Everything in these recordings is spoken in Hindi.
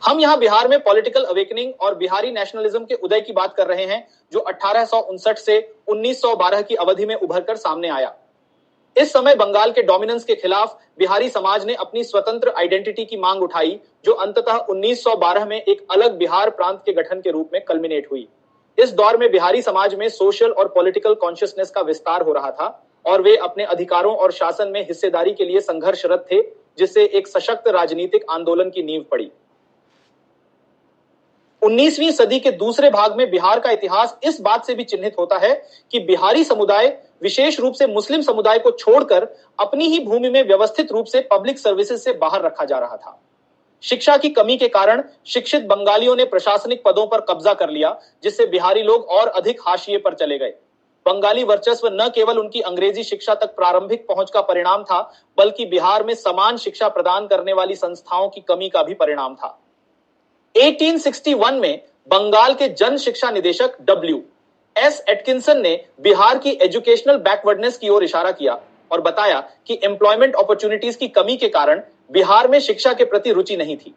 हम यहाँ बिहार में पॉलिटिकल अवेकनिंग और बिहारी नेशनलिज्म के उदय की बात कर रहे हैं, जो 1859 से 1912 की अवधि में उभरकर सामने आया। इस समय बंगाल के डोमिनेंस के खिलाफ बिहारी समाज ने अपनी स्वतंत्र आइडेंटिटी की मांग उठाई, जो अंततः 1912 में एक अलग बिहार प्रांत के गठन के रूप में कल्मिनेट हुई। इस दौर में बिहारी समाज में सोशल और पॉलिटिकल कॉन्शियसनेस का विस्तार हो रहा था और वे अपने अधिकारों और शासन में हिस्सेदारी के लिए संघर्षरत थे, जिससे एक सशक्त राजनीतिक आंदोलन की नींव पड़ी। 19वीं सदी के दूसरे भाग में बिहार का इतिहास इस बात से भी चिन्हित होता है कि बिहारी समुदाय, विशेष रूप से मुस्लिम समुदाय को छोड़कर, अपनी ही भूमि में व्यवस्थित रूप से पब्लिक सर्विसेज से बाहर रखा जा रहा था। शिक्षा की कमी के कारण शिक्षित बंगालियों ने प्रशासनिक पदों पर कब्जा कर लिया, जिससे बिहारी लोग और अधिक हाशिए पर चले गए। बंगाली वर्चस्व न केवल उनकी अंग्रेजी शिक्षा तक प्रारंभिक पहुंच का परिणाम था, बल्कि बिहार में समान शिक्षा प्रदान करने वाली संस्थाओं की कमी का भी परिणाम था। 1861 में बंगाल के जन शिक्षा निदेशक W.S. एटकिंसन ने बिहार की एजुकेशनल बैकवर्डनेस की ओर इशारा किया और बताया कि एम्प्लॉयमेंट अपॉर्चुनिटीज की कमी के कारण बिहार में शिक्षा के प्रति रुचि नहीं थी।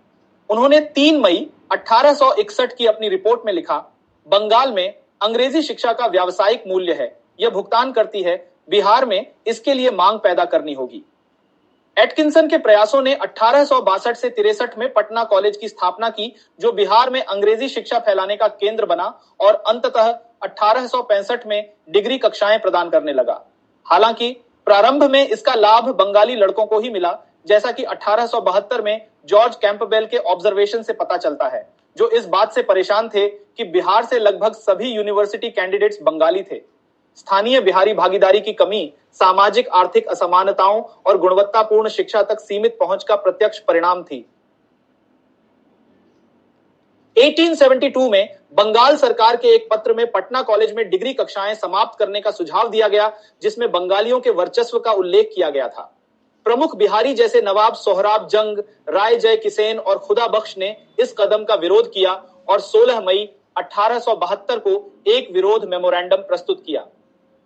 उन्होंने 3 मई 1861 की अपनी रिपोर्ट में लिखा, बंगाल में अंग्रेजी शिक्षा का व्यावसायिक मूल्य है, यह भुगतान करती है, बिहार में इसके लिए मांग पैदा करनी होगी। एटकिंसन के प्रयासों ने 1862 से 63 में पटना कॉलेज की स्थापना की, जो बिहार में अंग्रेजी शिक्षा फैलाने का केंद्र बना और अंततः 1865 में डिग्री कक्षाएं प्रदान करने लगा। हालांकि प्रारंभ में इसका लाभ बंगाली लड़कों को ही मिला, जैसा कि 1872 में जॉर्ज कैंपबेल के ऑब्जर्वेशन से पता चलता है, जो इस बात से परेशान थे कि बिहार से लगभग सभी यूनिवर्सिटी कैंडिडेट्स बंगाली थे। स्थानीय बिहारी भागीदारी की कमी सामाजिक आर्थिक असमानताओं और गुणवत्तापूर्ण शिक्षा तक सीमित पहुंच का प्रत्यक्ष परिणाम थी। 1872 में बंगाल सरकार के एक पत्र में पटना कॉलेज में डिग्री कक्षाएं समाप्त करने का सुझाव दिया गया, जिसमें बंगालियों के वर्चस्व का उल्लेख किया गया था। प्रमुख बिहारी जैसे नवाब सोहराब जंग, राय जय किसेन और खुदा बख्श ने इस कदम का विरोध किया और 16 मई 1872 को एक विरोध मेमोरेंडम प्रस्तुत किया।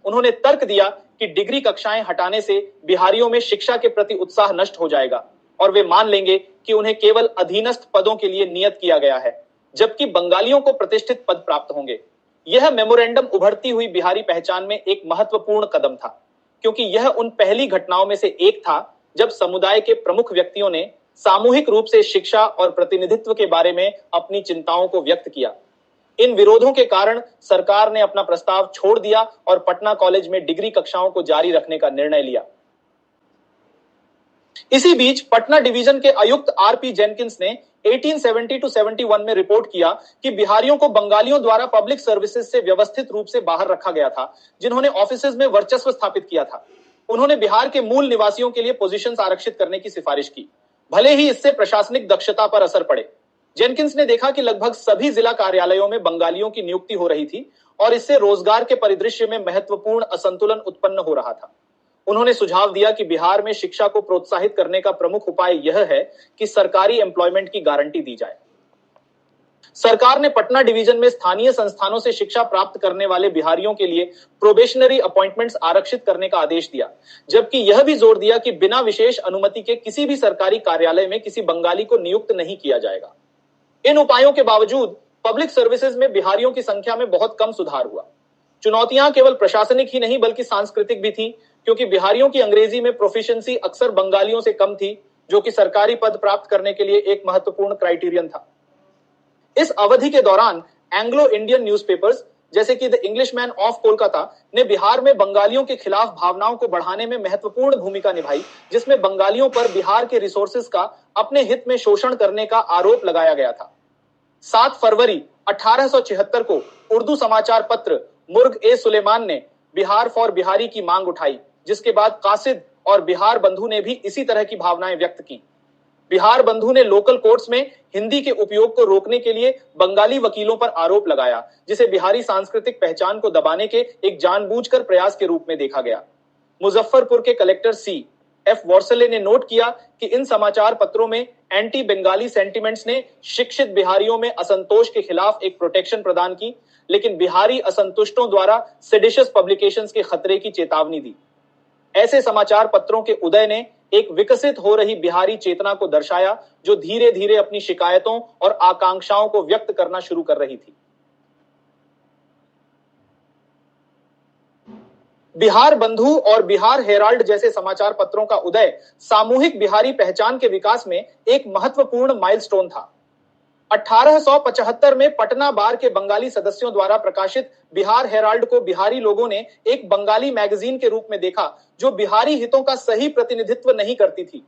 उन्होंने तर्क दिया कि डिग्री कक्षाएं हटाने से बिहारियों में शिक्षा के प्रति उत्साह नष्ट हो जाएगा और वे मान लेंगे कि उन्हें केवल अधीनस्थ पदों के लिए नियत किया गया है, जबकि बंगालियों को प्रतिष्ठित पद प्राप्त होंगे। यह मेमोरेंडम उभरती हुई बिहारी पहचान में एक महत्वपूर्ण कदम था, क्योंकि यह उन पहली घटनाओं में से एक था जब समुदाय के प्रमुख व्यक्तियों ने सामूहिक रूप से शिक्षा और प्रतिनिधित्व के बारे में अपनी चिंताओं को व्यक्त किया। इन विरोधों के कारण सरकार ने अपना प्रस्ताव छोड़ दिया और पटना कॉलेज में डिग्री कक्षाओं को जारी रखने का निर्णय लिया। इसी बीच पटना डिवीजन के आयुक्त R.P. जेनकिंस ने 1870-71 में रिपोर्ट किया कि बिहारियों को बंगालियों द्वारा पब्लिक सर्विसेज से व्यवस्थित रूप से बाहर रखा गया था, जिन्होंने ऑफिसेज में वर्चस्व स्थापित किया था। उन्होंने बिहार के मूल निवासियों के लिए पोजीशंस आरक्षित करने की सिफारिश की, भले ही इससे प्रशासनिक दक्षता पर असर पड़े। जेनकिंस ने देखा कि लगभग सभी जिला कार्यालयों में बंगालियों की नियुक्ति हो रही थी और इससे रोजगार के परिदृश्य में महत्वपूर्ण असंतुलन उत्पन्न हो रहा था। उन्होंने सुझाव दिया कि बिहार में शिक्षा को प्रोत्साहित करने का प्रमुख उपाय यह है कि सरकारी एम्प्लॉयमेंट की गारंटी दी जाए। सरकार ने पटना डिवीजन में स्थानीय संस्थानों से शिक्षा प्राप्त करने वाले बिहारियों के लिए प्रोबेशनरी अपॉइंटमेंट्स आरक्षित करने का आदेश दिया, जबकि यह भी जोर दिया कि बिना विशेष अनुमति के किसी भी सरकारी कार्यालय में किसी बंगाली को नियुक्त नहीं किया जाएगा। इन उपायों के बावजूद पब्लिक सर्विसेज में बिहारियों की संख्या में बहुत कम सुधार हुआ। चुनौतियां केवल प्रशासनिक ही नहीं बल्कि सांस्कृतिक भी थी, क्योंकि बिहारियों की अंग्रेजी में प्रोफिशिएंसी अक्सर बंगालियों से कम थी, जो कि सरकारी पद प्राप्त करने के लिए एक महत्वपूर्ण क्राइटेरियन था। इस अवधि के दौरान एंग्लो इंडियन न्यूज़पेपर्स जैसे कि द इंग्लिशमैन ऑफ कोलकाता ने बिहार में बंगालियों के खिलाफ भावनाओं को बढ़ाने में महत्वपूर्ण भूमिका निभाई, जिसमें बंगालियों पर बिहार के रिसोर्सेज का अपने हित में शोषण करने का आरोप लगाया गया था। 7 फरवरी 1876 को उर्दू समाचार पत्र मुर्ग ए सुलेमान ने बिहार फॉर बिहारी की मांग उठाई, जिसके बाद कासिद और बिहार बंधु ने भी इसी तरह की भावनाएं व्यक्त की। बिहार बंधु ने लोकल कोर्ट्स में हिंदी के उपयोग को रोकने के लिए बंगाली वकीलों पर आरोप लगाया, जिसे बिहारी सांस्कृतिक पहचान को दबाने के एक जानबूझकर प्रयास के रूप में देखा गया। मुजफ्फरपुर के कलेक्टर C.F. वॉर्सले ने नोट किया कि इन समाचार पत्रों में एंटी बंगाली सेंटिमेंट्स ने शिक्षित बिहारियों में असंतोष के खिलाफ एक प्रोटेक्शन प्रदान की, लेकिन बिहारी असंतुष्टों द्वारा सेडिशियस पब्लिकेशंस के खतरे की चेतावनी दी। ऐसे समाचार पत्रों के उदय ने एक विकसित हो रही बिहारी चेतना को दर्शाया, जो धीरे धीरे अपनी शिकायतों और आकांक्षाओं को व्यक्त करना शुरू कर रही थी। बिहार बंधु और बिहार हेराल्ड जैसे समाचार पत्रों का उदय सामूहिक बिहारी पहचान के विकास में एक महत्वपूर्ण माइलस्टोन था। 1875 में पटना बार के बंगाली सदस्यों द्वारा प्रकाशित बिहार हेराल्ड को बिहारी लोगों ने एक बंगाली मैगजीन के रूप में देखा, जो बिहारी हितों का सही प्रतिनिधित्व नहीं करती थी।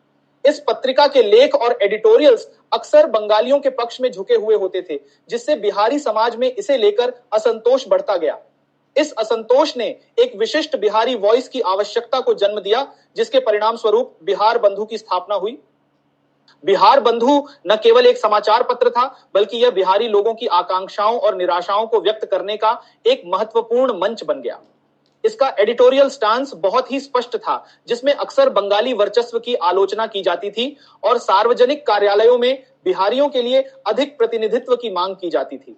इस पत्रिका के लेख और एडिटोरियल्स अक्सर बंगालियों के पक्ष में झुके हुए होते थे, जिससे बिहारी समाज में इसे लेकर असंतोष बढ़ता गया। इस असंतोष ने एक विशिष्ट बिहारी वॉइस की आवश्यकता को जन्म दिया, जिसके परिणाम स्वरूप बिहार बंधु की स्थापना हुई। बिहार बंधु न केवल एक समाचार पत्र था, बल्कि यह बिहारी लोगों की आकांक्षाओं और निराशाओं को व्यक्त करने का एक महत्वपूर्ण मंच बन गया। इसका एडिटोरियल स्टांस बहुत ही स्पष्ट था, जिसमें अक्सर बंगाली वर्चस्व की आलोचना की जाती थी और सार्वजनिक कार्यालयों में बिहारियों के लिए अधिक प्रतिनिधित्व की मांग की जाती थी।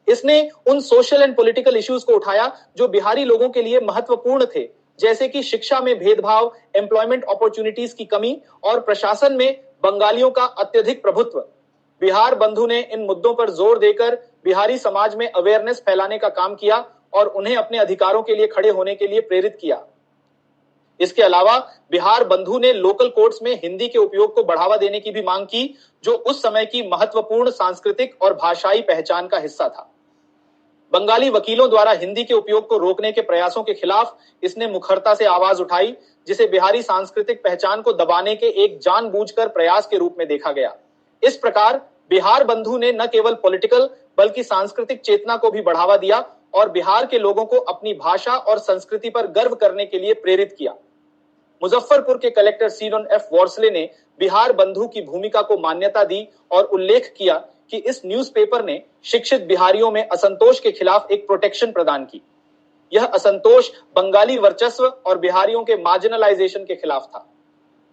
इसने उन सोशल एंड पॉलिटिकल इश्यूज को उठाया जो बिहारी लोगों के लिए महत्वपूर्ण थे, जैसे कि शिक्षा में भेदभाव, एम्प्लॉयमेंट अपॉर्चुनिटीज की कमी और प्रशासन में बंगालियों का अत्यधिक प्रभुत्व। बिहार बंधु ने इन मुद्दों पर जोर देकर बिहारी समाज में अवेयरनेस फैलाने का काम किया और उन्हें अपने अधिकारों के लिए खड़े होने के लिए प्रेरित किया। इसके अलावा बिहार बंधु ने लोकल कोर्ट्स में हिंदी के उपयोग को बढ़ावा देने की भी मांग की, जो उस समय की महत्वपूर्ण सांस्कृतिक और भाषाई पहचान का हिस्सा था। बंगाली वकीलों द्वारा हिंदी के उपयोग को रोकने के प्रयासों के खिलाफ इसने मुखरता से आवाज उठाई, जिसे बिहारी सांस्कृतिक पहचान को दबाने के एक जानबूझकर प्रयास के रूप में देखा गया। इस प्रकार बिहार बंधु ने न केवल पॉलिटिकल बल्कि सांस्कृतिक चेतना को भी बढ़ावा दिया और बिहार के लोगों को अपनी भाषा और संस्कृति पर गर्व करने के लिए प्रेरित किया। मुजफ्फरपुर के कलेक्टर सीलोन एफ वॉर्सले ने बिहार बंधु की भूमिका को मान्यता दी और उल्लेख किया कि इस न्यूज़पेपर ने शिक्षित बिहारियों में असंतोष के खिलाफ एक प्रोटेक्शन प्रदान की। यह असंतोष बंगाली वर्चस्व और बिहारियों के मार्जिनलाइजेशन के खिलाफ था।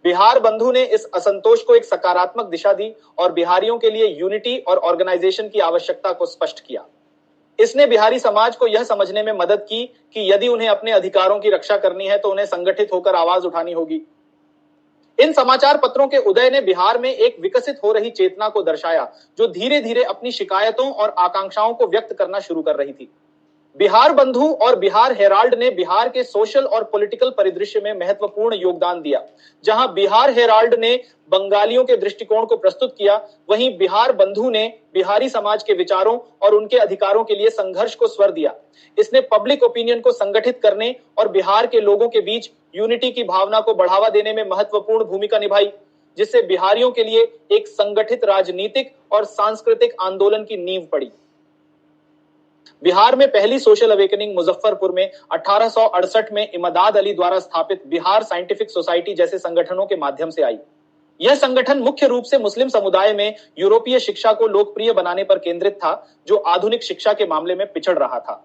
बिहार बंधु ने इस असंतोष को एक सकारात्मक दिशा दी और बिहारियों के लिए यूनिटी और ऑर्गेनाइजेशन की आवश्यकता को स्पष्ट किया। इसने बिहारी समाज को यह समझने में मदद की कि यदि उन्हें अपने अधिकारों की रक्षा करनी है तो उन्हें संगठित होकर आवाज उठानी होगी। इन समाचार पत्रों के उदय ने बिहार में एक विकसित हो रही चेतना को दर्शाया, जो धीरे धीरे अपनी शिकायतों और आकांक्षाओं को व्यक्त करना शुरू कर रही थी। बिहार बंधु और बिहार हेराल्ड ने बिहार के सोशल और पॉलिटिकल परिदृश्य में महत्वपूर्ण योगदान दिया। जहां बिहार हेराल्ड ने बंगालियों के दृष्टिकोण को प्रस्तुत किया, वहीं बिहार बंधु ने बिहारी समाज के विचारों और उनके अधिकारों के लिए संघर्ष को स्वर दिया। इसने पब्लिक ओपिनियन को संगठित करने और बिहार के लोगों के बीच यूनिटी की भावना को बढ़ावा देने में महत्वपूर्ण भूमिका निभाई, जिससे बिहारियों के लिए एक संगठित राजनीतिक और सांस्कृतिक आंदोलन की नींव पड़ी। बिहार में पहली सोशल अवेकनिंग मुजफ्फरपुर में 1868 में इमदाद अली द्वारा स्थापित बिहार साइंटिफिक सोसाइटी जैसे संगठनों के माध्यम से आई। यह संगठन मुख्य रूप से मुस्लिम समुदाय में यूरोपीय शिक्षा को लोकप्रिय बनाने पर केंद्रित था, जो आधुनिक शिक्षा के मामले में पिछड़ रहा था।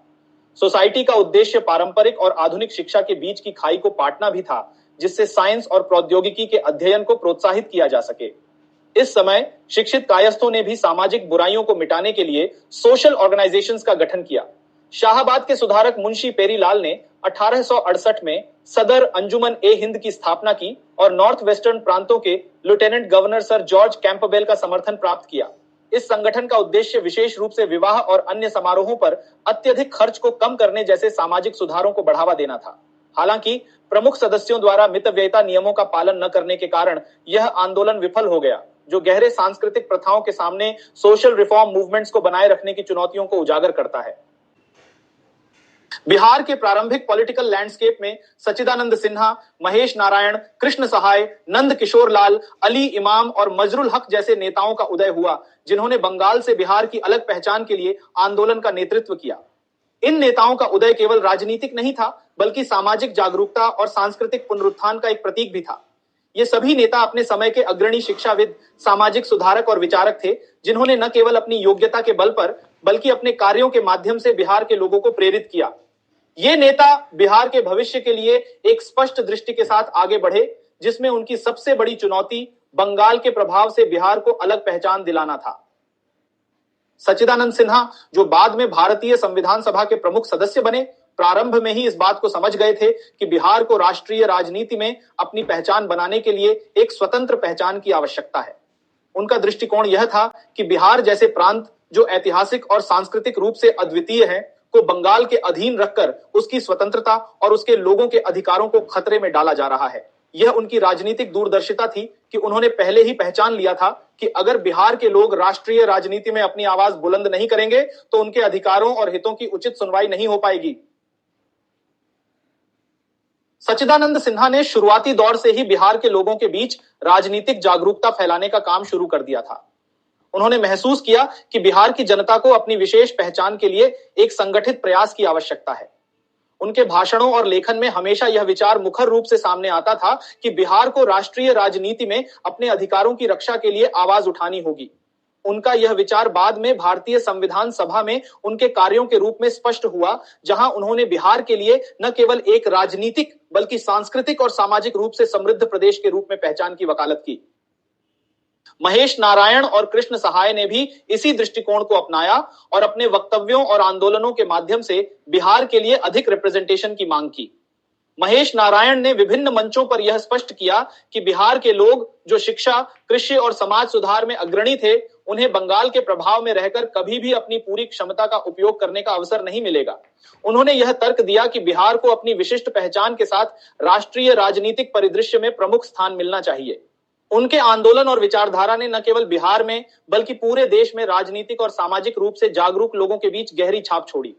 सोसाइटी का उद्देश्य पारंपरिक और आधुनिक शिक्षा के बीच की खाई को पाटना भी था, जिससे साइंस और प्रौद्योगिकी के अध्ययन को प्रोत्साहित किया जा सके। इस समय शिक्षित कायस्थों ने भी सामाजिक बुराइयों को मिटाने के लिए सोशल ऑर्गेनाइजेशंस का गठन किया। शाहाबाद के सुधारक मुंशी पेरीलाल ने 1868 में सदर अंजुमन ए हिंद की स्थापना की और नॉर्थ वेस्टर्न प्रांतों के lieutenant governor sir George Campbell का समर्थन प्राप्त किया। इस संगठन का उद्देश्य विशेष रूप से विवाह और अन्य समारोहों पर अत्यधिक खर्च को कम करने जैसे सामाजिक सुधारों को बढ़ावा देना था। हालांकि प्रमुख सदस्यों द्वारा मितव्ययिता नियमों का पालन न करने के कारण यह आंदोलन विफल हो गया, जो गहरे सांस्कृतिक प्रथाओं के सामने सोशल रिफॉर्म मूवमेंट्स को बनाए रखने की चुनौतियों को उजागर करता है। बिहार के प्रारंभिक पॉलिटिकल लैंडस्केप में सच्चिदानंद सिन्हा, महेश नारायण, कृष्ण सहाय, नंद किशोर लाल, अली इमाम और मजरुल हक जैसे नेताओं का उदय हुआ, जिन्होंने बंगाल से बिहार की अलग पहचान के लिए आंदोलन का नेतृत्व किया। इन नेताओं का उदय केवल राजनीतिक नहीं था, बल्कि सामाजिक जागरूकता और सांस्कृतिक पुनरुत्थान का एक प्रतीक भी था। ये सभी नेता अपने समय के अग्रणी शिक्षाविद, सामाजिक सुधारक और विचारक थे, जिन्होंने न केवल अपनी योग्यता के बल पर बल्कि अपने कार्यों के माध्यम से बिहार के लोगों को प्रेरित किया। ये नेता बिहार के भविष्य के लिए एक स्पष्ट दृष्टि के साथ आगे बढ़े, जिसमें उनकी सबसे बड़ी चुनौती बंगाल के प्रभाव से बिहार को अलग पहचान दिलाना था। सच्चिदानंद सिन्हा, जो बाद में भारतीय संविधान सभा के प्रमुख सदस्य बने, प्रारंभ में ही इस बात को समझ गए थे कि बिहार को राष्ट्रीय राजनीति में अपनी पहचान बनाने के लिए एक स्वतंत्र पहचान की आवश्यकता है। उनका दृष्टिकोण यह था कि बिहार जैसे प्रांत जो ऐतिहासिक और सांस्कृतिक रूप से अद्वितीय है को बंगाल के अधीन रखकर उसकी स्वतंत्रता और उसके लोगों के अधिकारों को खतरे में डाला जा रहा है। यह उनकी राजनीतिक दूरदर्शिता थी कि उन्होंने पहले ही पहचान लिया था कि अगर बिहार के लोग राष्ट्रीय राजनीति में अपनी आवाज बुलंद नहीं करेंगे तो उनके अधिकारों और हितों की उचित सुनवाई नहीं हो पाएगी। सच्चिदानंद सिन्हा ने शुरुआती दौर से ही बिहार के लोगों के बीच राजनीतिक जागरूकता फैलाने का काम शुरू कर दिया था। उन्होंने महसूस किया कि बिहार की जनता को अपनी विशेष पहचान के लिए एक संगठित प्रयास की आवश्यकता है। उनके भाषणों और लेखन में हमेशा यह विचार मुखर रूप से सामने आता था कि बिहार को राष्ट्रीय राजनीति में अपने अधिकारों की रक्षा के लिए आवाज उठानी होगी। उनका यह विचार बाद में भारतीय संविधान सभा में उनके कार्यों के रूप में स्पष्ट हुआ, जहां उन्होंने बिहार के लिए न केवल एक राजनीतिक बल्कि सांस्कृतिक और सामाजिक रूप से समृद्ध प्रदेश के रूप में पहचान की वकालत की। महेश नारायण और कृष्ण सहाय ने भी इसी दृष्टिकोण को अपनाया और अपने वक्तव्यों और आंदोलनों के माध्यम से बिहार के लिए अधिक रिप्रेजेंटेशन की मांग की। महेश नारायण ने विभिन्न मंचों पर यह स्पष्ट किया कि बिहार के लोग जो शिक्षा, कृषि और समाज सुधार में अग्रणी थे, उन्हें बंगाल के प्रभाव में रहकर कभी भी अपनी पूरी क्षमता का उपयोग करने का अवसर नहीं मिलेगा। उन्होंने यह तर्क दिया कि बिहार को अपनी विशिष्ट पहचान के साथ राष्ट्रीय राजनीतिक परिदृश्य में प्रमुख स्थान मिलना चाहिए। उनके आंदोलन और विचारधारा ने न केवल बिहार में बल्कि पूरे देश में राजनीतिक और सामाजिक रूप से जागरूक लोगों के बीच गहरी छाप छोड़ी।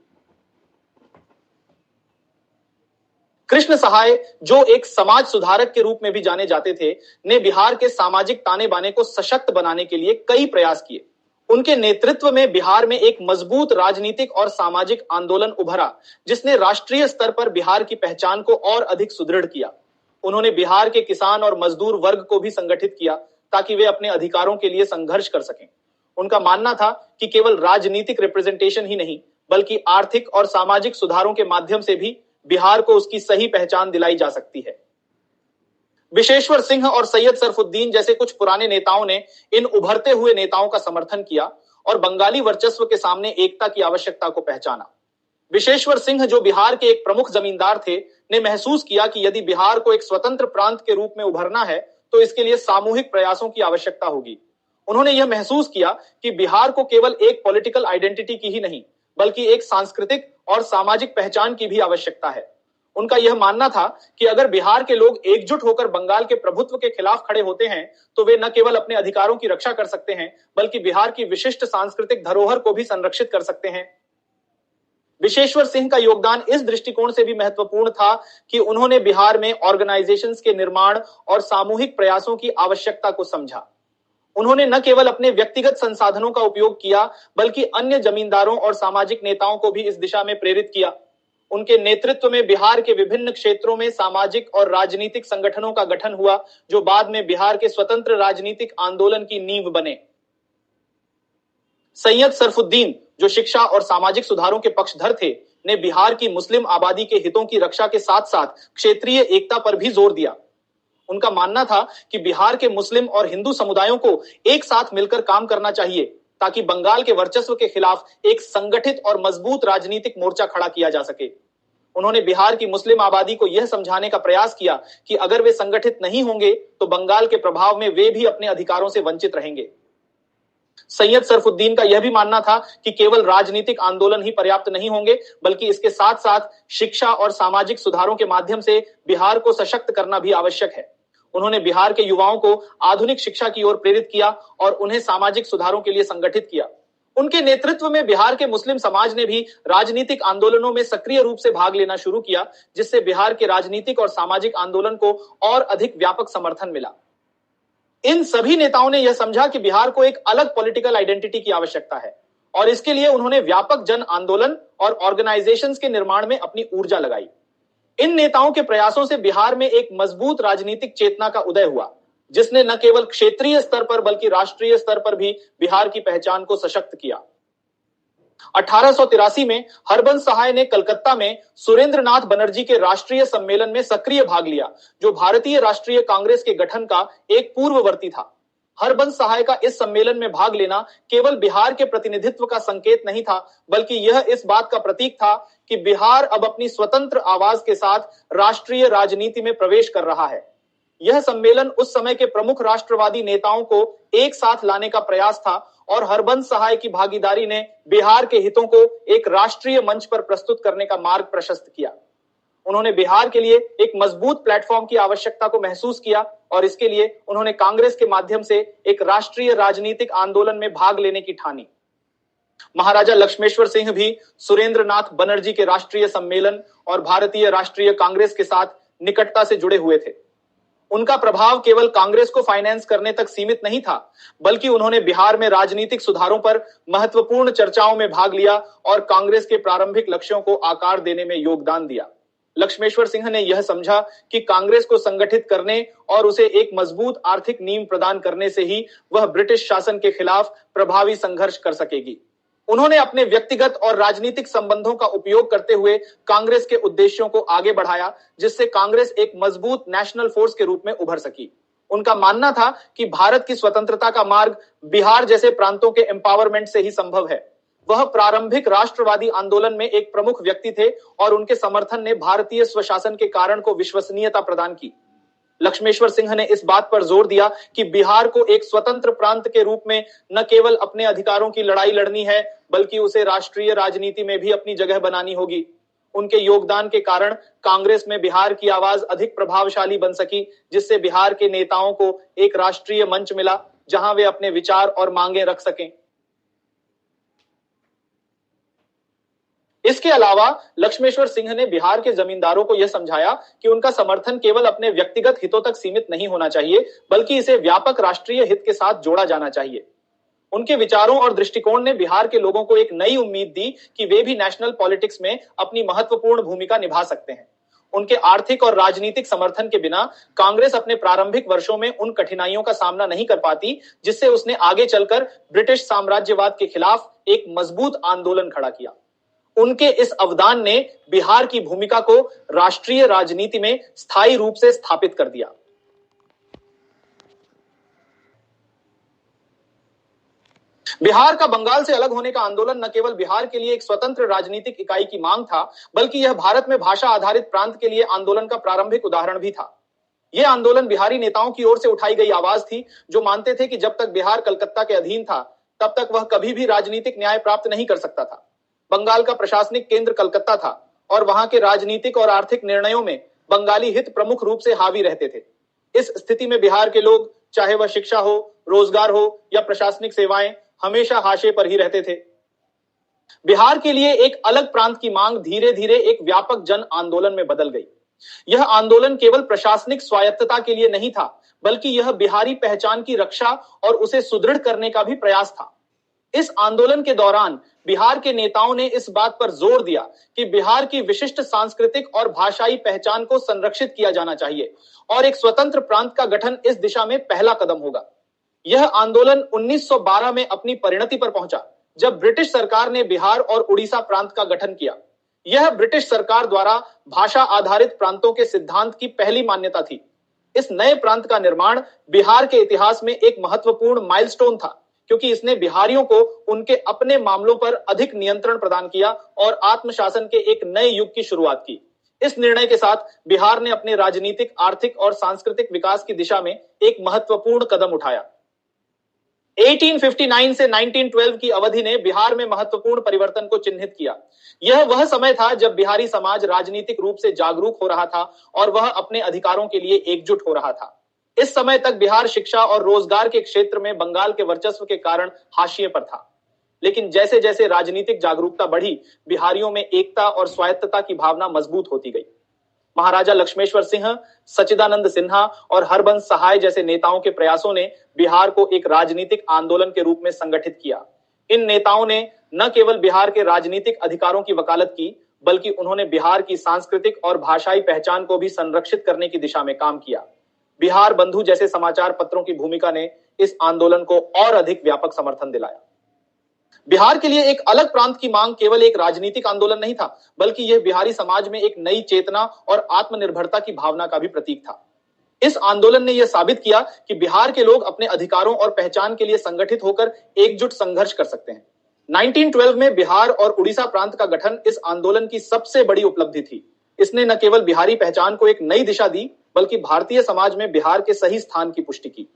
कृष्ण सहाय, जो एक समाज सुधारक के रूप में भी जाने जाते थे, ने बिहार के सामाजिक ताने बाने को सशक्त बनाने के लिए कई प्रयास किए। उनके नेतृत्व में बिहार में एक मजबूत राजनीतिक और सामाजिक आंदोलन उभरा, जिसने राष्ट्रीय स्तर पर बिहार की पहचान को और अधिक सुदृढ़ किया। उन्होंने बिहार के किसान और मजदूर वर्ग को भी संगठित किया ताकि वे अपने अधिकारों के लिए संघर्ष कर सकें। उनका मानना था कि केवल राजनीतिक रिप्रेजेंटेशन ही नहीं बल्कि आर्थिक और सामाजिक सुधारों के माध्यम से भी बिहार को उसकी सही पहचान दिलाई जा सकती है। विशेश्वर सिंह और सैयद सरफुद्दीन जैसे कुछ पुराने नेताओं ने इन उभरते हुए नेताओं का समर्थन किया और बंगाली वर्चस्व के सामने एकता की आवश्यकता को पहचाना। विशेश्वर सिंह, जो बिहार के एक प्रमुख जमींदार थे, ने महसूस किया कि यदि बिहार को एक स्वतंत्र प्रांत के रूप में उभरना है तो इसके लिए सामूहिक प्रयासों की आवश्यकता होगी। उन्होंने यह महसूस किया कि बिहार को केवल एक पॉलिटिकल आइडेंटिटी की ही नहीं बल्कि एक सांस्कृतिक और सामाजिक पहचान की भी आवश्यकता है। उनका यह मानना था कि अगर बिहार के लोग एकजुट होकर बंगाल के प्रभुत्व के खिलाफ खड़े होते हैं तो वे न केवल अपने अधिकारों की रक्षा कर सकते हैं बल्कि बिहार की विशिष्ट सांस्कृतिक धरोहर को भी संरक्षित कर सकते हैं। विशेश्वर सिंह का योगदान इस दृष्टिकोण से भी महत्वपूर्ण था कि उन्होंने बिहार में ऑर्गेनाइजेशंस के निर्माण और सामूहिक प्रयासों की आवश्यकता को समझा। उन्होंने न केवल अपने व्यक्तिगत संसाधनों का उपयोग किया बल्कि अन्य जमींदारों और सामाजिक नेताओं को भी इस दिशा में प्रेरित किया। उनके नेतृत्व में बिहार के विभिन्न क्षेत्रों में सामाजिक और राजनीतिक संगठनों का गठन हुआ, जो बाद में बिहार के स्वतंत्र राजनीतिक आंदोलन की नींव बने। सैयद सरफुद्दीन, जो शिक्षा और सामाजिक सुधारों के पक्षधर थे, ने बिहार की मुस्लिम आबादी के हितों की रक्षा के साथ साथ क्षेत्रीय एकता पर भी जोर दिया। उनका मानना था कि बिहार के मुस्लिम और हिंदू समुदायों को एक साथ मिलकर काम करना चाहिए ताकि बंगाल के वर्चस्व के खिलाफ एक संगठित और मजबूत राजनीतिक मोर्चा खड़ा किया जा सके। उन्होंने बिहार की मुस्लिम आबादी को यह समझाने का प्रयास किया कि अगर वे संगठित नहीं होंगे तो बंगाल के प्रभाव में वे भी अपने अधिकारों से वंचित रहेंगे। सैयद सरफुद्दीन का यह भी मानना था कि केवल राजनीतिक आंदोलन ही पर्याप्त नहीं होंगे बल्कि इसके साथ साथ शिक्षा और सामाजिक सुधारों के माध्यम से बिहार को सशक्त करना भी आवश्यक है। उन्होंने बिहार के युवाओं को आधुनिक शिक्षा की ओर प्रेरित किया और उन्हें सामाजिक सुधारों के लिए संगठित किया। उनके नेतृत्व में बिहार के मुस्लिम समाज ने भी राजनीतिक आंदोलनों में सक्रिय रूप से भाग लेना शुरू किया, जिससे बिहार के राजनीतिक और सामाजिक आंदोलन को और अधिक व्यापक समर्थन मिला। इन सभी नेताओं ने यह समझा कि बिहार को एक अलग पॉलिटिकल आइडेंटिटी की आवश्यकता है और इसके लिए उन्होंने व्यापक जन आंदोलन और ऑर्गेनाइजेशंस के निर्माण में अपनी ऊर्जा लगाई। इन नेताओं के प्रयासों से बिहार में एक मजबूत राजनीतिक चेतना का उदय हुआ, जिसने न केवल क्षेत्रीय स्तर पर बल्कि राष्ट्रीय स्तर पर भी बिहार की पहचान को सशक्त किया। 1883 में हरबंस सहाय ने कलकत्ता में सुरेंद्रनाथ बनर्जी के राष्ट्रीय सम्मेलन में सक्रिय भाग लिया, जो भारतीय राष्ट्रीय कांग्रेस के गठन का एक पूर्ववर्ती था। हरबंस सहाय का इस सम्मेलन में भाग लेना केवल बिहार के प्रतिनिधित्व का संकेत नहीं था, बल्कि यह इस बात का प्रतीक था कि बिहार अब अपनी स्वतंत्र आवाज के साथ राष्ट्रीय राजनीति में प्रवेश कर रहा है। यह सम्मेलन उस समय के प्रमुख राष्ट्रवादी नेताओं को एक साथ लाने का प्रयास था और हरबंस सहाय की भागीदारी ने बिहार के हितों को एक राष्ट्रीय मंच पर प्रस्तुत करने का मार्ग प्रशस्त किया। उन्होंने बिहार के लिए एक मजबूत प्लेटफॉर्म की आवश्यकता को महसूस किया और इसके लिए उन्होंने कांग्रेस के माध्यम से एक राष्ट्रीय राजनीतिक आंदोलन में भाग लेने की ठानी। महाराजा लक्ष्मेश्वर सिंह भी सुरेंद्र नाथ बनर्जी के राष्ट्रीय सम्मेलन और भारतीय राष्ट्रीय कांग्रेस के साथ निकटता से जुड़े हुए थे। उनका प्रभाव केवल कांग्रेस को फाइनेंस करने तक सीमित नहीं था, बल्कि उन्होंने बिहार में राजनीतिक सुधारों पर महत्वपूर्ण चर्चाओं में भाग लिया और कांग्रेस के प्रारंभिक लक्ष्यों को आकार देने में योगदान दिया। लक्ष्मेश्वर सिंह ने यह समझा कि कांग्रेस को संगठित करने और उसे एक मजबूत आर्थिक नींव प्रदान करने से ही वह ब्रिटिश शासन के खिलाफ प्रभावी संघर्ष कर सकेगी। उन्होंने अपने व्यक्तिगत और राजनीतिक संबंधों का उपयोग करते हुए कांग्रेस के उद्देश्यों को आगे बढ़ाया, जिससे कांग्रेस एक मजबूत नेशनल फोर्स के रूप में उभर सकी। उनका मानना था कि भारत की स्वतंत्रता का मार्ग बिहार जैसे प्रांतों के एम्पावरमेंट से ही संभव है। वह प्रारंभिक राष्ट्रवादी आंदोलन में एक प्रमुख व्यक्ति थे और उनके समर्थन ने भारतीय स्वशासन के कारण को विश्वसनीयता प्रदान की। लक्ष्मेश्वर सिंह ने इस बात पर जोर दिया कि बिहार को एक स्वतंत्र प्रांत के रूप में न केवल अपने अधिकारों की लड़ाई लड़नी है, बल्कि उसे राष्ट्रीय राजनीति में भी अपनी जगह बनानी होगी। उनके योगदान के कारण कांग्रेस में बिहार की आवाज अधिक प्रभावशाली बन सकी, जिससे बिहार के नेताओं को एक राष्ट्रीय मंच मिला जहां वे अपने विचार और मांगे रख सकें। इसके अलावा लक्ष्मेश्वर सिंह ने बिहार के जमींदारों को यह समझाया कि उनका समर्थन केवल अपने व्यक्तिगत हितों तक सीमित नहीं होना चाहिए, बल्कि इसे व्यापक राष्ट्रीय हित के साथ जोड़ा जाना चाहिए। उनके विचारों और दृष्टिकोण ने बिहार के लोगों को एक नई उम्मीद दी कि वे भी नेशनल पॉलिटिक्स में अपनी महत्वपूर्ण भूमिका निभा सकते हैं। उनके आर्थिक और राजनीतिक समर्थन के बिना कांग्रेस अपने प्रारंभिक वर्षों में उन कठिनाइयों का सामना नहीं कर पाती, जिससे उसने आगे चलकर ब्रिटिश साम्राज्यवाद के खिलाफ एक मजबूत आंदोलन खड़ा किया। उनके इस अवदान ने बिहार की भूमिका को राष्ट्रीय राजनीति में स्थायी रूप से स्थापित कर दिया। बिहार का बंगाल से अलग होने का आंदोलन न केवल बिहार के लिए एक स्वतंत्र राजनीतिक इकाई की मांग था, बल्कि यह भारत में भाषा आधारित प्रांत के लिए आंदोलन का प्रारंभिक उदाहरण भी था। यह आंदोलन बिहारी नेताओं की ओर से उठाई गई आवाज थी, जो मानते थे कि जब तक बिहार कलकत्ता के अधीन था, तब तक वह कभी भी राजनीतिक न्याय प्राप्त नहीं कर सकता था। बंगाल का प्रशासनिक केंद्र कलकत्ता था और वहां के राजनीतिक और आर्थिक निर्णयों में बंगाली हित प्रमुख रूप से हावी रहते थे। इस स्थिति में बिहार के लोग, चाहे वह शिक्षा हो, रोजगार हो या प्रशासनिक सेवाएं, हमेशा हाशिए पर ही रहते थे। बिहार के लिए एक अलग प्रांत की मांग धीरे धीरे एक व्यापक जन आंदोलन में बदल गई। यह आंदोलन केवल प्रशासनिक स्वायत्तता के लिए नहीं था, बल्कि यह बिहारी पहचान की रक्षा और उसे सुदृढ़ करने का भी प्रयास था। इस आंदोलन के दौरान बिहार के नेताओं ने इस बात पर जोर दिया कि बिहार की विशिष्ट सांस्कृतिक और भाषाई पहचान को संरक्षित किया जाना चाहिए और एक स्वतंत्र प्रांत का गठन इस दिशा में पहला कदम होगा। यह आंदोलन 1912 में अपनी परिणति पर पहुंचा, जब ब्रिटिश सरकार ने बिहार और उड़ीसा प्रांत का गठन किया। यह ब्रिटिश सरकार द्वारा भाषा आधारित प्रांतों के सिद्धांत की पहली मान्यता थी। इस नए प्रांत का निर्माण बिहार के इतिहास में एक महत्वपूर्ण माइलस्टोन था, क्योंकि इसने बिहारियों को उनके अपने मामलों पर अधिक नियंत्रण प्रदान किया और आत्मशासन के एक नए युग की शुरुआत की। इस निर्णय के साथ बिहार ने अपने राजनीतिक, आर्थिक और सांस्कृतिक विकास की दिशा में एक महत्वपूर्ण कदम उठाया। 1859 से 1912 की अवधि ने बिहार में महत्वपूर्ण परिवर्तन को चिन्हित किया। यह वह समय था जब बिहारी समाज राजनीतिक रूप से जागरूक हो रहा था और वह अपने अधिकारों के लिए एकजुट हो रहा था। इस समय तक बिहार शिक्षा और रोजगार के क्षेत्र में बंगाल के वर्चस्व के कारण हाशिए पर था, लेकिन जैसे जैसे राजनीतिक जागरूकता बढ़ी, बिहारियों में एकता और स्वायत्तता की भावना मजबूत होती गई। महाराजा लक्ष्मेश्वर सिंह, सच्चिदानंद सिन्हा और हरबंस सहाय जैसे नेताओं के प्रयासों ने बिहार को एक राजनीतिक आंदोलन के रूप में संगठित किया। इन नेताओं ने न केवल बिहार के राजनीतिक अधिकारों की वकालत की, बल्कि उन्होंने बिहार की सांस्कृतिक और भाषाई पहचान को भी संरक्षित करने की दिशा में काम किया। बिहार बंधु जैसे समाचार पत्रों की भूमिका ने इस आंदोलन को और अधिक व्यापक समर्थन दिलाया। बिहार के लिए एक अलग प्रांत की मांग केवल एक राजनीतिक आंदोलन नहीं था, बल्कि यह बिहारी समाज में एक नई चेतना और आत्मनिर्भरता की भावना का भी प्रतीक था। इस आंदोलन ने यह साबित किया कि बिहार के लोग अपने अधिकारों और पहचान के लिए संगठित होकर एकजुट संघर्ष कर सकते हैं। 1912 में बिहार और उड़ीसा प्रांत का गठन इस आंदोलन की सबसे बड़ी उपलब्धि थी। इसने न केवल बिहारी पहचान को एक नई दिशा दी, बल्कि भारतीय समाज में बिहार के सही स्थान की पुष्टि की।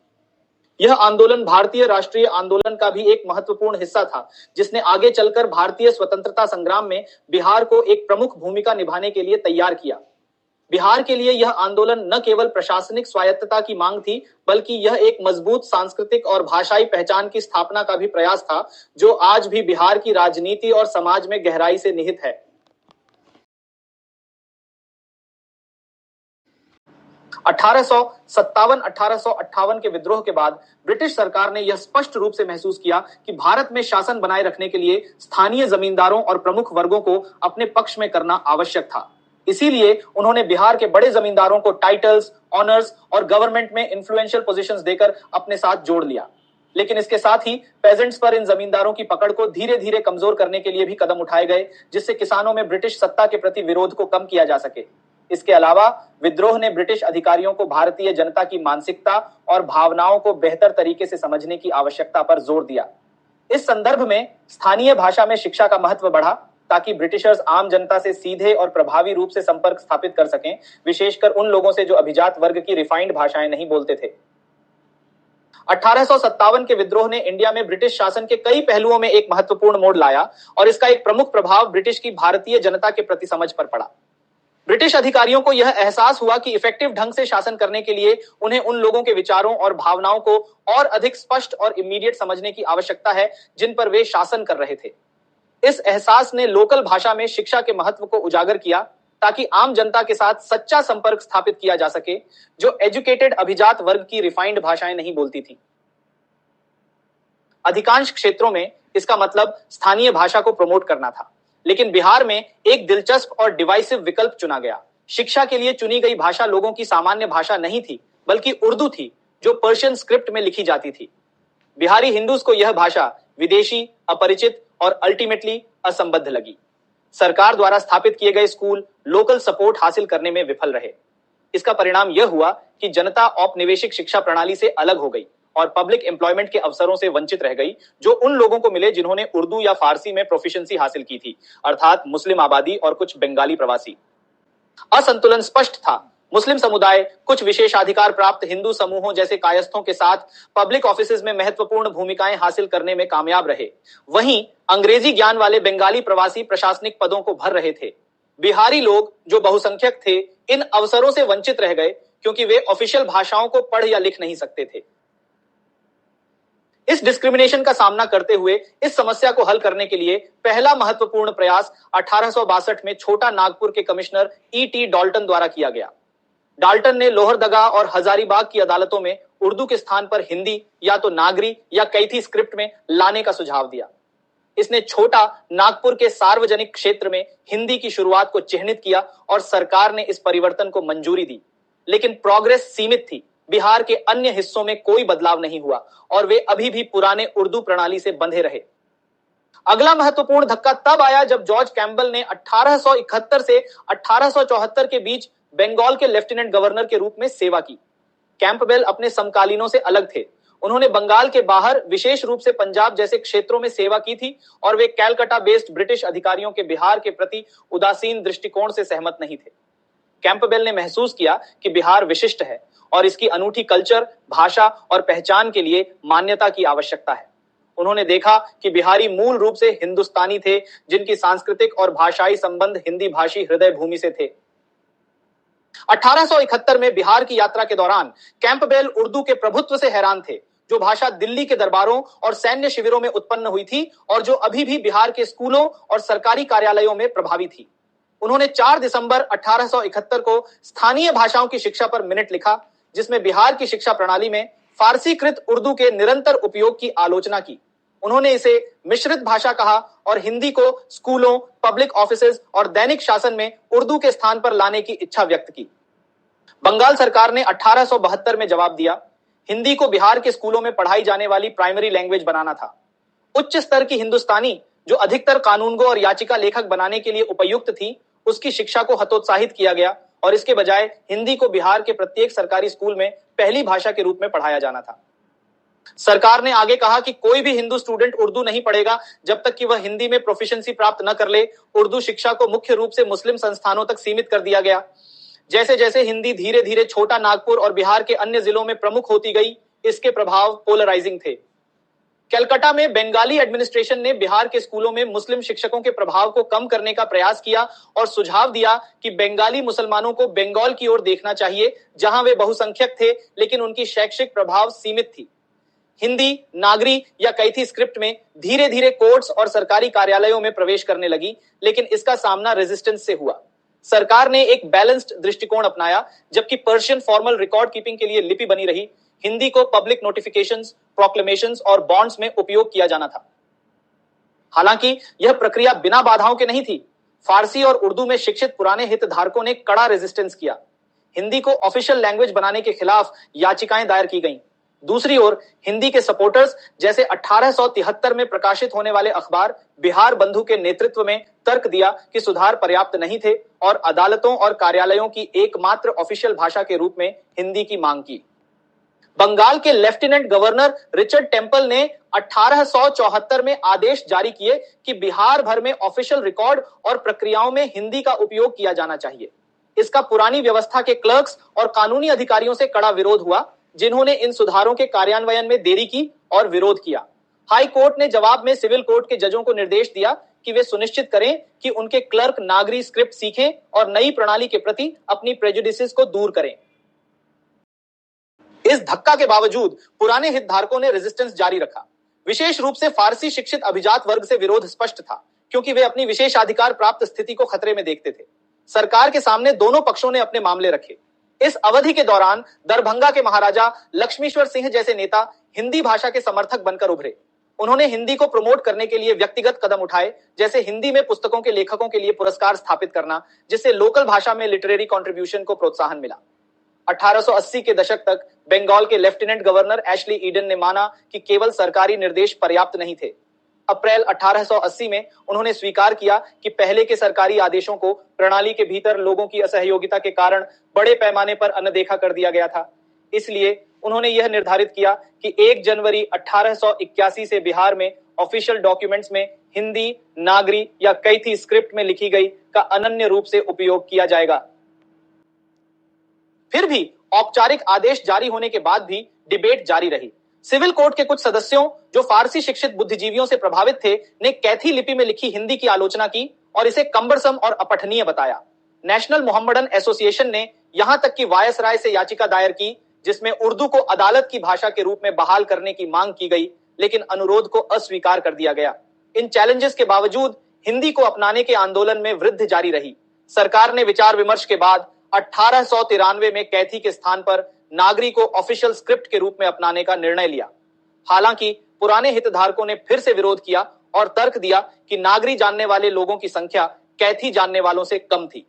यह आंदोलन भारतीय राष्ट्रीय आंदोलन का भी एक महत्वपूर्ण हिस्सा था, जिसने आगे चलकर भारतीय स्वतंत्रता संग्राम में बिहार को एक प्रमुख भूमिका निभाने के लिए तैयार किया। बिहार के लिए यह आंदोलन न केवल प्रशासनिक स्वायत्तता की मांग थी, बल्कि यह एक मजबूत सांस्कृतिक और भाषाई पहचान की स्थापना का भी प्रयास था, जो आज भी बिहार की राजनीति और समाज में गहराई से निहित है। 1857-1858 के विद्रोह के बाद ब्रिटिश सरकार ने यह स्पष्ट रूप से महसूस किया कि भारत में शासन बनाए रखने के लिए स्थानीय जमींदारों और प्रमुख वर्गों को अपने पक्ष में करना आवश्यक था। इसीलिए उन्होंने बिहार के बड़े जमींदारों को टाइटल्स, ऑनर्स और गवर्नमेंट में इन्फ्लुएंशियल पोजीशंस देकर अपने साथ जोड़ लिया। लेकिन इसके साथ ही पेजेंट्स पर इन जमींदारों की पकड़ को धीरे धीरे कमजोर करने के लिए भी कदम उठाए गए, जिससे किसानों में ब्रिटिश सत्ता के प्रति विरोध को कम किया जा सके। इसके अलावा विद्रोह ने ब्रिटिश अधिकारियों को भारतीय जनता की मानसिकता और भावनाओं को बेहतर तरीके से समझने की आवश्यकता पर जोर दिया। इस संदर्भ में स्थानीय भाषा में शिक्षा का महत्व बढ़ा, ताकि ब्रिटिशर्स आम जनता से सीधे और प्रभावी रूप से संपर्क स्थापित कर सकें, विशेषकर उन लोगों से जो अभिजात वर्ग की रिफाइंड भाषाएं नहीं बोलते थे। 1857 के विद्रोह ने इंडिया में ब्रिटिश शासन के कई पहलुओं में एक महत्वपूर्ण मोड़ लाया, और इसका एक प्रमुख प्रभाव ब्रिटिश की भारतीय जनता के प्रति समझ पर पड़ा। ब्रिटिश अधिकारियों को यह एहसास हुआ कि इफेक्टिव ढंग से शासन करने के लिए उन्हें उन लोगों के विचारों और भावनाओं को और अधिक स्पष्ट और इमीडिएट समझने की आवश्यकता है, जिन पर वे शासन कर रहे थे। इस एहसास ने लोकल भाषा में शिक्षा के महत्व को उजागर किया, ताकि आम जनता के साथ सच्चा संपर्क स्थापित किया जा सके, जो एजुकेटेड अभिजात वर्ग की रिफाइंड भाषाएं नहीं बोलती थी। अधिकांश क्षेत्रों में इसका मतलब स्थानीय भाषा को प्रमोट करना था, लेकिन बिहार में एक दिलचस्प और डिवाइसिव विकल्प चुना गया। शिक्षा के लिए चुनी गई भाषा लोगों की सामान्य भाषा नहीं थी, बल्कि उर्दू थी, जो पर्शियन स्क्रिप्ट में लिखी जाती थी। बिहारी हिंदूज को यह भाषा विदेशी, अपरिचित और अल्टीमेटली असंबद्ध लगी। सरकार द्वारा स्थापित किए गए स्कूल लोकल सपोर्ट हासिल करने में विफल रहे। इसका परिणाम यह हुआ कि जनता औपनिवेशिक शिक्षा प्रणाली से अलग हो गई और पब्लिक एम्प्लॉयमेंट के अवसरों से वंचित रह गई, जो उन लोगों को मिले जिन्होंने उर्दू या फारसी में प्रोफिशिएंसी हासिल की थी, अर्थात मुस्लिम आबादी और कुछ बंगाली प्रवासी। असंतुलन स्पष्ट था। मुस्लिम समुदाय कुछ विशेषाधिकार प्राप्त हिंदू समूहों जैसे कायस्थों के साथ पब्लिक ऑफिसेज में महत्वपूर्ण भूमिकाएं हासिल करने में कामयाब रहे। वहीं अंग्रेजी ज्ञान वाले बंगाली प्रवासी प्रशासनिक पदों को भर रहे थे। बिहारी लोग, जो बहुसंख्यक थे, इन अवसरों से वंचित रह गए, क्योंकि वे ऑफिशियल भाषाओं को पढ़ या लिख नहीं सकते थे। इस डिस्क्रिमिनेशन का सामना करते हुए इस समस्या को हल करने के लिए पहला महत्वपूर्ण प्रयास 1862 में छोटा नागपुर के कमिश्नर E.T. डाल्टन द्वारा किया गया। डाल्टन ने लोहरदगा और हजारीबाग की अदालतों में उर्दू के स्थान पर हिंदी या तो नागरी या कैथी स्क्रिप्ट में लाने का सुझाव दिया। इसने छोटा नागपुर के सार्वजनिक क्षेत्र में हिंदी की शुरुआत को चिह्नित किया और सरकार ने इस परिवर्तन को मंजूरी दी, लेकिन प्रोग्रेस सीमित थी। बिहार के अन्य हिस्सों में कोई बदलाव नहीं हुआ और वे अभी भी पुराने उर्दू प्रणाली से बंधे रहे। अगला महत्वपूर्ण धक्का तब आया जब जॉर्ज कैम्पबेल ने 1871 से 1874 के बीच बंगाल के लेफ्टिनेंट गवर्नर के रूप में सेवा की। कैम्पबेल अपने समकालीनों से अलग थे। उन्होंने बंगाल के बाहर, विशेष रूप से पंजाब जैसे क्षेत्रों में सेवा की थी, और वे कैलकाटा बेस्ड ब्रिटिश अधिकारियों के बिहार के प्रति उदासीन दृष्टिकोण से सहमत नहीं थे। कैम्पबेल ने महसूस किया कि बिहार विशिष्ट है और इसकी अनूठी कल्चर, भाषा और पहचान के लिए मान्यता की आवश्यकता है। उन्होंने देखा कि बिहारी मूल रूप से हिंदुस्तानी थे, जिनकी सांस्कृतिक और भाषाई संबंध हिंदी भाषी हृदय भूमि से थे। 1871 में बिहार की यात्रा के दौरान कैम्पबेल उर्दू के प्रभुत्व से हैरान थे, जो भाषा दिल्ली के दरबारों और सैन्य शिविरों में उत्पन्न हुई थी और जो अभी भी बिहार के स्कूलों और सरकारी कार्यालयों में प्रभावी थी। उन्होंने 4 दिसंबर 1871 को स्थानीय भाषाओं की शिक्षा पर मिनट लिखा, जिसमें बिहार की शिक्षा प्रणाली में फारसीकृत उर्दू के निरंतर उपयोग की आलोचना की। उन्होंने इसे मिश्रित भाषा कहा और हिंदी को स्कूलों, पब्लिक ऑफिसेज और दैनिक शासन में उर्दू के स्थान पर लाने की इच्छा व्यक्त की। बंगाल सरकार ने 1872 में जवाब दिया। हिंदी को बिहार के स्कूलों में पढ़ाई जाने वाली प्राइमरी लैंग्वेज बनाना था। उच्च स्तर की हिंदुस्तानी, जो अधिकतर कानूनगो और याचिका लेखक बनाने के लिए उपयुक्त थी, उसकी शिक्षा को हतोत्साहित किया गया और इसके बजाय हिंदी को बिहार के प्रत्येक सरकारी स्कूल में पहली भाषा के रूप में पढ़ाया जाना था। सरकार ने आगे कहा कि कोई भी हिंदू स्टूडेंट उर्दू नहीं पढ़ेगा जब तक कि वह हिंदी में प्रोफिशिएंसी प्राप्त न कर ले। उर्दू शिक्षा को मुख्य रूप से मुस्लिम संस्थानों तक सीमित कर दिया गया। जैसे जैसे हिंदी धीरे धीरे छोटा नागपुर और बिहार के अन्य जिलों में प्रमुख होती गई, इसके प्रभाव पोलराइजिंग थे। कलकत्ता में बंगाली एडमिनिस्ट्रेशन ने बिहार के स्कूलों में मुस्लिम शिक्षकों के प्रभाव को कम करने का प्रयास किया और सुझाव दिया कि बंगाली मुसलमानों को बंगाल की ओर देखना चाहिए, जहां वे बहुसंख्यक थे लेकिन उनकी शैक्षिक प्रभाव सीमित थी। हिंदी, नागरी या कैथी स्क्रिप्ट में धीरे धीरे कोर्ट्स और सरकारी कार्यालयों में प्रवेश करने लगी, लेकिन इसका सामना रेजिस्टेंस से हुआ। सरकार ने एक बैलेंस्ड दृष्टिकोण अपनाया। जबकि पर्शियन फॉर्मल रिकॉर्ड कीपिंग के लिए लिपि बनी रही, हिंदी को पब्लिक नोटिफिकेशंस, प्रोक्लेमेशंस और बॉन्ड्स में उपयोग किया जाना था। हालांकि यह प्रक्रिया बिना बाधाओं के नहीं थी। फारसी और उर्दू में शिक्षित पुराने हितधारकों ने कड़ा रेजिस्टेंस किया। हिंदी को ऑफिशियल लैंग्वेज बनाने के खिलाफ याचिकाएं दायर की गईं। दूसरी ओर हिंदी के सपोर्टर्स जैसे 1873 में प्रकाशित होने वाले अखबार बिहार बंधु के नेतृत्व में तर्क दिया कि सुधार पर्याप्त नहीं थे और अदालतों और कार्यालयों की एकमात्र ऑफिशियल भाषा के रूप में हिंदी की मांग की। बंगाल के लेफ्टिनेंट गवर्नर रिचर्ड टेम्पल ने 1874 में आदेश जारी किए कि बिहार भर में ऑफिशियल रिकॉर्ड और प्रक्रियाओं में हिंदी का उपयोग किया जाना चाहिए। इसका पुरानी व्यवस्था के क्लर्क्स और कानूनी अधिकारियों से कड़ा विरोध हुआ, जिन्होंने इन सुधारों के कार्यान्वयन में देरी की और विरोध किया। हाई कोर्ट ने जवाब में सिविल कोर्ट के जजों को निर्देश दिया कि वे सुनिश्चित करें कि उनके क्लर्क नागरी स्क्रिप्ट सीखें और नई प्रणाली के प्रति अपनी प्रेजुडिसेस को दूर करें। इस धक्का के बावजूद पुराने हितधारकों ने रेजिस्टेंस जारी रखा। विशेष रूप से फारसी शिक्षित अभिजात वर्ग से विरोध स्पष्ट था, क्योंकि वे अपनी विशेषाधिकार प्राप्त स्थिति को खतरे में देखते थे। सरकार के सामने दोनों पक्षों ने अपने मामले रखे। इस अवधि के दौरान दरभंगा के महाराजा लक्ष्मीश्वर सिंह जैसे नेता हिंदी भाषा के समर्थक बनकर उभरे। उन्होंने हिंदी को प्रमोट करने के लिए व्यक्तिगत कदम उठाए, जैसे हिंदी में पुस्तकों के लेखकों के लिए पुरस्कार स्थापित करना, जिससे लोकल भाषा में लिटरेरी कंट्रीब्यूशन को प्रोत्साहन मिला। 1880 के दशक तक बंगाल के लेफ्टिनेंट गवर्नर एशली ईडन ने माना कि केवल सरकारी निर्देश पर्याप्त नहीं थे। अप्रैल 1880 में उन्होंने स्वीकार किया कि पहले के सरकारी आदेशों को प्रणाली के भीतर लोगों की असहयोगिता के कारण बड़े पैमाने पर अनदेखा कर दिया गया था। इसलिए उन्होंने यह निर्धारित किया कि 1 जनवरी 1881 से बिहार में ऑफिशियल डॉक्यूमेंट्स में हिंदी, नागरी या कैथी स्क्रिप्ट में लिखी गई का अनन्य रूप से उपयोग किया जाएगा। फिर भी औपचारिक आदेश जारी होने के बाद भी डिबेट जारी रही। सिविल कोर्ट के कुछ सदस्यों, जो फारसी शिक्षित बुद्धिजीवियों से प्रभावित थे, ने कैथी लिपि में लिखी हिंदी की आलोचना की और इसे कम्बरसम और अपठनीय बताया। नेशनल मोहम्मडन एसोसिएशन ने यहां तक कि वायसराय से याचिका दायर की, जिसमें उर्दू को अदालत की भाषा के रूप में बहाल करने की मांग की गई, लेकिन अनुरोध को अस्वीकार कर दिया गया। इन चैलेंजेस के बावजूद हिंदी को अपनाने के आंदोलन में वृद्धि जारी रही। सरकार ने विचार विमर्श के बाद 1893 में कैथी के स्थान पर नागरी को ऑफिशियल स्क्रिप्ट के रूप में अपनाने का निर्णय लिया। हालांकि पुराने हितधारकों ने फिर से विरोध किया और तर्क दिया कि नागरी जानने वाले लोगों की संख्या कैथी जानने वालों से कम थी।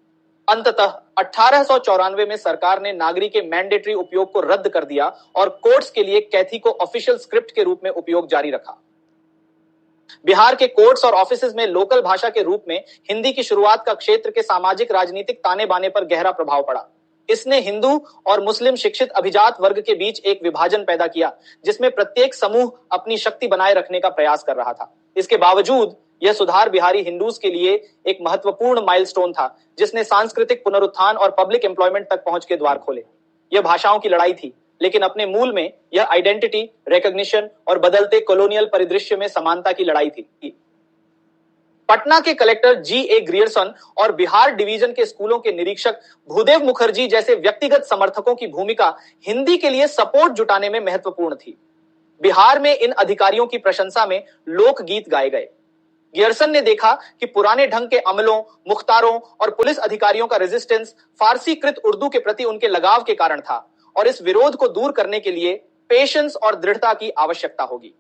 अंततः 1894 में सरकार ने नागरी के मैंडेटरी उपयोग को रद्द कर दिया और कोर्ट्स के लिए कैथी को ऑफिशियल स्क्रिप्ट के रूप में उपयोग जारी रखा। बिहार के कोर्ट्स और ऑफिसेज में लोकल भाषा के रूप में हिंदी की शुरुआत का क्षेत्र के सामाजिक राजनीतिक ताने बाने पर गहरा प्रभाव पड़ा। इसने हिंदू और मुस्लिम शिक्षित अभिजात वर्ग के बीच एक विभाजन पैदा किया, जिसमें प्रत्येक समूह अपनी शक्ति बनाए रखने का प्रयास कर रहा था। इसके बावजूद यह सुधार बिहारी हिंदूज के लिए एक महत्वपूर्ण माइलस्टोन था, जिसने सांस्कृतिक पुनरुत्थान और पब्लिक एम्प्लॉयमेंट तक पहुंच के द्वार खोले। यह भाषाओं की लड़ाई थी, लेकिन अपने मूल में यह आइडेंटिटी, रिकॉग्निशन और बदलते कॉलोनियल परिदृश्य में समानता की लड़ाई थी। पटना के कलेक्टर G.A. ग्रियर्सन और बिहार डिवीजन के स्कूलों के निरीक्षक भूदेव मुखर्जी जैसे व्यक्तिगत समर्थकों की भूमिका हिंदी के लिए सपोर्ट जुटाने में महत्वपूर्ण थी। बिहार में इन अधिकारियों की प्रशंसा में लोकगीत गाए गए। गियर्सन ने देखा कि पुराने ढंग के अमलों, मुख्तारों और पुलिस अधिकारियों का रेजिस्टेंस फारसी कृत उर्दू के प्रति उनके लगाव के कारण था और इस विरोध को दूर करने के लिए पेशेंस और दृढ़ता की आवश्यकता होगी।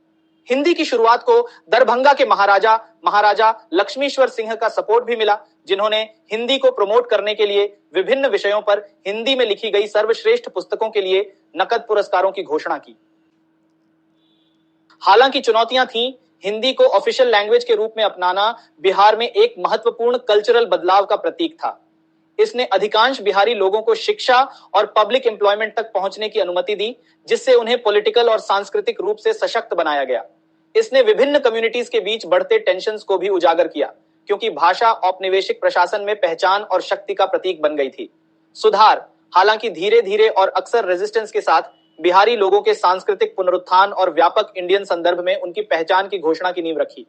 हिंदी की शुरुआत को दरभंगा के महाराजा लक्ष्मीश्वर सिंह का सपोर्ट भी मिला, जिन्होंने हिंदी को प्रमोट करने के लिए विभिन्न विषयों पर हिंदी में लिखी गई सर्वश्रेष्ठ पुस्तकों के लिए नकद पुरस्कारों की घोषणा की। हालांकि चुनौतियां थीं, हिंदी को ऑफिशियल लैंग्वेज के रूप में अपनाना बिहार में एक महत्वपूर्ण कल्चरल बदलाव का प्रतीक था। इसने अधिकांश बिहारी लोगों को शिक्षा और पब्लिक एम्प्लॉयमेंट तक पहुंचने की अनुमति दी, जिससे उन्हें पॉलिटिकल और सांस्कृतिक रूप से सशक्त बनाया गया। इसने विभिन्न कम्युनिटीज के बीच बढ़ते टेंशन्स को भी उजागर किया, क्योंकि भाषा औपनिवेशिक प्रशासन में पहचान और शक्ति का प्रतीक बन गई थी। सुधार, हालांकि धीरे धीरे और अक्सर रेजिस्टेंस के साथ, बिहारी लोगों के सांस्कृतिक पुनरुत्थान और व्यापक इंडियन संदर्भ में उनकी पहचान की घोषणा की नींव रखी।